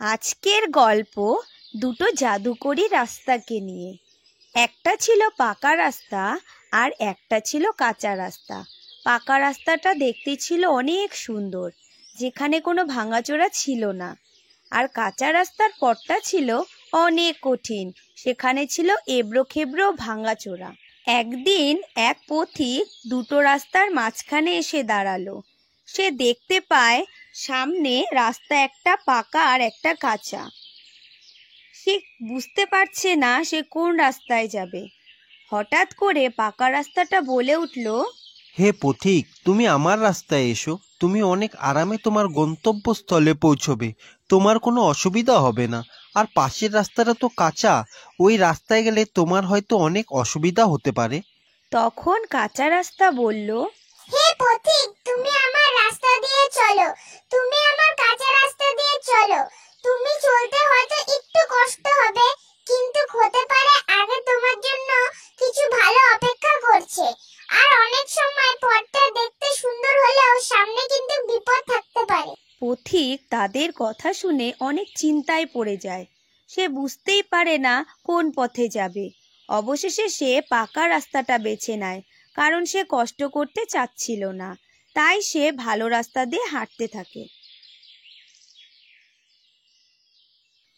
আজকের গল্প দুটো জাদুকরি রাস্তাকে নিয়ে। একটা ছিল পাকা রাস্তা আর একটা ছিল কাঁচা রাস্তা। পাকা রাস্তাটা দেখতে ছিল অনেক সুন্দর, যেখানে কোনো ভাঙাচোরা ছিল না। আর কাঁচা রাস্তার পথটা ছিল অনেক কঠিন, সেখানে ছিল এবড়ো খেবড়ো ভাঙাচোরা। একদিন এক পথিক দুটো রাস্তার মাঝখানে এসে দাঁড়ালো। সে দেখতে পায় সামনে রাস্তা একটা পাকা আর একটা কাঁচা। সে বুঝতে পারছে না সে কোন রাস্তায় যাবে। হঠাৎ করে পাকা রাস্তাটা বলে উঠল, হে পথিক, তুমি আমার রাস্তায় এসো। তুমি অনেক আরামে তোমার গন্তব্যস্থলে পৌঁছবে, তোমার কোনো অসুবিধা হবে না। আর পাশের রাস্তাটা তো কাঁচা, ওই রাস্তায় গেলে তোমার হয়তো অনেক অসুবিধা হতে পারে। তখন কাঁচা রাস্তা বলল, হে পথিক, তুমি আমার রাস্তা দিয়ে চলো, তুমি আমার কাঁচা রাস্তা দিয়ে চলো। তুমি চলতে হয়তো একটু কষ্ট হবে, কিন্তু হতে পারে আগে তোমার জন্য কিছু ভালো অপেক্ষা করছে। আর অনেক সময় পথটা দেখতে সুন্দর হলেও সামনে কিন্তু বিপদ থাকতে পারে। পথিক তাদের কথা শুনে অনেক চিন্তায় পড়ে যায়। সে বুঝতেই পারে না কোন পথে যাবে। অবশেষে সে পাকা রাস্তাটা বেছে নেয়, কারণ সে কষ্ট করতে চাচ্ছিল না। তাই সে ভালো রাস্তা দিয়ে হাঁটতে থাকে।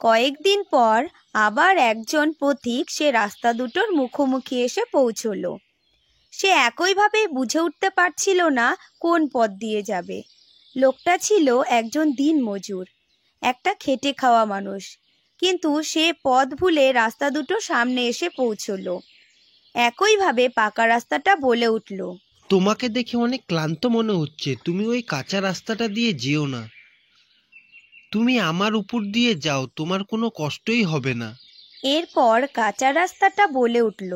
কয়েকদিন পর আবার একজন পথিক সে রাস্তা দুটোর মুখোমুখি এসে পৌঁছলো। সে একইভাবে বুঝে উঠতে পারছিল না কোন পথ দিয়ে যাবে। লোকটা ছিল একজন দিনমজুর, একটা খেটে খাওয়া মানুষ, কিন্তু সে পথ ভুলে রাস্তা দুটো সামনে এসে পৌঁছলো। একইভাবে পাকা রাস্তাটা বলে উঠল, তোমাকে দেখে অনেক ক্লান্ত মনে হচ্ছে, তুমি ওই কাঁচা রাস্তাটা দিয়ে যেও না। তুমি আমার উপর দিয়ে যাও, তোমার কোনো কষ্টই হবে না। এরপর কাঁচা রাস্তাটা বলে উঠল,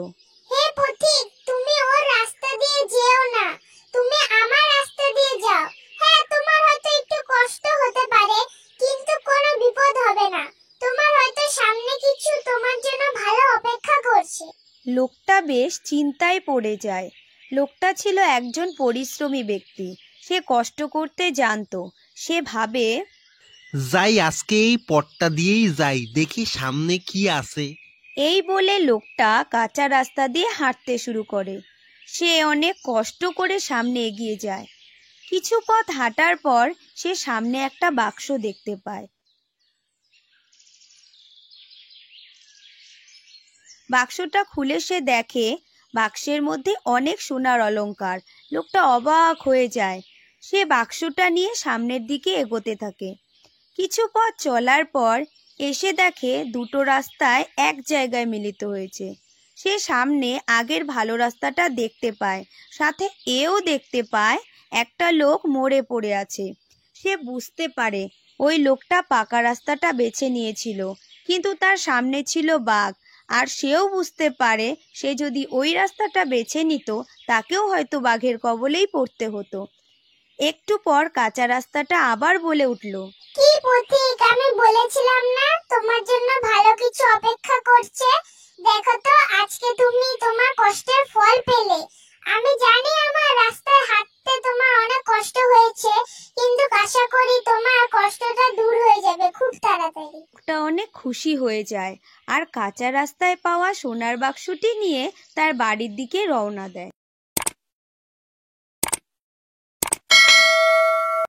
হে পথিক, তুমি ওর রাস্তা দিয়ে যেও না, তুমি আমার রাস্তা দিয়ে যাও। হ্যাঁ, তোমার হয়তো একটু কষ্ট হতে পারে, কিন্তু কোনো বিপদ হবে না। তোমার হয়তো সামনে কিছু তোমার জন্য ভালো অপেক্ষা করছে। লোকটা বেশ চিন্তায় পড়ে যায়। লোকটা ছিল একজন পরিশ্রমী ব্যক্তি, সে কষ্ট করতে জানতো। সে ভাবে, যাই, আজকে এই পথটা দিয়েই যাই, দেখি সামনে কি আছে। এই বলে লোকটা কাঁচা রাস্তা দিয়ে হাঁটতে শুরু করে। সে অনেক কষ্ট করে সামনে এগিয়ে যায়। কিছু পথ হাঁটার পর সে সামনে একটা বাক্স দেখতে পায়। বাক্সটা খুলে সে দেখে বাক্সের মধ্যে অনেক সোনার অলংকার। লোকটা অবাক হয়ে যায়। সে বাক্সটা নিয়ে সামনের দিকে এগোতে থাকে। কিছু পথ চলার পর এসে দেখে দুটো রাস্তায় এক জায়গায় মিলিত হয়েছে। সে সামনে আগের ভালো রাস্তাটা দেখতে পায়, সাথে এও দেখতে পায় একটা লোক মরে পড়ে আছে। সে বুঝতে পারে ওই লোকটা পাকা রাস্তাটা বেছে নিয়েছিল, কিন্তু তার সামনে ছিল বাঘ। আর সেও বুঝতে পারে সে যদি ওই রাস্তাটা বেছে নিত, তাকেও হয়তো বাঘের কবলেই পড়তে হতো। একটু পর কাঁচা রাস্তাটা আবার বলে উঠল, কি পথিক, আমি বলেছিলাম না তোমার জন্য ভালো কিছু অপেক্ষা করছে? দেখো তো, আজকে তুমি তোমার কষ্টের ফল পেলে। আমি জানি আমার রাস্তায় হাঁটতে তোমার অনেক কষ্ট হয়েছে, কিন্তু আশা করি তোমার কষ্টটা দূর হয়ে যাবে খুব তাড়াতাড়ি। লোকটা অনেক খুশি হয়ে যায় আর কাঁচা রাস্তায় পাওয়া সোনার বাক্সটি নিয়ে তার বাড়ির দিকে রওনা দেয়।